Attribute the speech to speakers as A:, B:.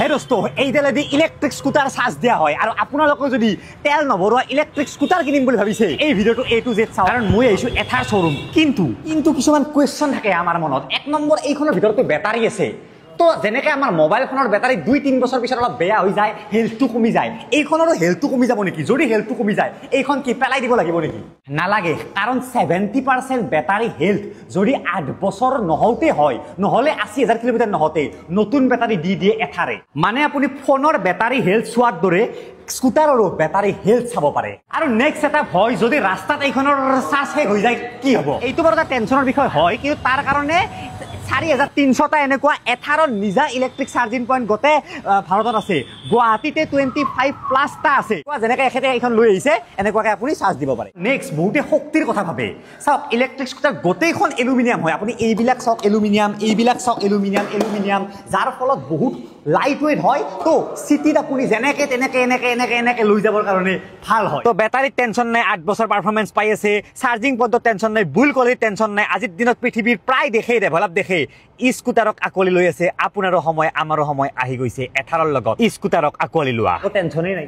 A: হে দোস্ত এইডালেদি electric scooter charge দিয়া হয় আৰু আপোনালোকে যদি তেল নভৰোৱা ইলেক্ট্ৰিক স্কুটাৰ কিনিম বুলি ভাবিছে এই ভিডিঅ'টো A to Z চাওক কাৰণ মই আহিছো এথাৰ শ্বৰুম কিন্তু কিছুমান কুৱেশ্যন থাকে আমাৰ মনত এক নম্বৰ এইখনৰ ভিতৰতে বেটাৰী আছে তো যেনেকৈ আমাৰ মোবাইল ফোনৰ বেটাৰী 2-3 বছৰ পিছত অলপ বেয়া হৈ যায় হেল্থটো কমি যায় এইখনৰো হেল্থটো কমি যাব নেকি যদি হেল্থটো কমি যায় এইখন কি পেলাই দিব লাগিব নেকি নালাগে কাৰণ 70% বেটাৰী হেল্থ যদি 8 বছৰ নহওঁতে হয় নহলে 80,000 কিলোমিটাৰ নহওঁতে নতুন বেটাৰী দি দিয়ে এথাৰে মানে আপুনি ফোনৰ বেটাৰী হেল্থ চোৱাৰ দৰে স্কুটাৰৰো বেটাৰী হেল্থ চাব পাৰে আৰু নেক্সট এটা হয় যদি ৰাস্তাত এইখনৰ চাৰ্জ শেষ হৈ যায় কি হ'ব এইটো বাৰু এটা টেনচনৰ বিষয় হয় কিন্তু তাৰ কাৰণে 4,300টা এনেকুৱা এথাৰৰ নিজা ইলেক্ট্ৰিক চাৰ্জিং পইণ্ট গোটেই ভাৰতত আছে গুৱাহাটীতে 25+ টা আছে যেনেকৈ এখেতে এইখন লৈ আহিছে এনেকুৱাকৈ আপুনি চাৰ্জ দিব পাৰে নেক্সট বহুতে শক্তিৰ কথা ভাবে চাওক ইলেক্ট্ৰিক স্কুটাৰ গোটেইখন এলুমিনিয়াম হয় আপুনি এইবিলাক চাওক এলুমিনিয়াম এইবিলাক চাওক এলুমিনিয়াম যাৰ ফলত বহুত লাইট ওয়েট হয় তো সিটিত আপুনি যেনেকৈ তেনেকৈ এনেকৈ লৈ যাবৰ কাৰণে ভাল হয় তো বেটাৰীত টেনচন নাই 8 বছৰ পাৰফৰ্মেন্স পাই আছে চাৰ্জিং পইণ্টত টেনচন নাই বুল কোৱালিটিত টেনচন নাই আজিৰ দিনত পৃথিৱীৰ প্ৰায় দেশেই ডেভেলপ দেখে স্কুটাৰক আকোৱালি লৈ আছে আপোনাৰো সময় আমাৰো সময় আহি গৈছে এথাৰৰ লগত স্কুটাৰক আকোৱালি লোৱা টেনচনেই নাই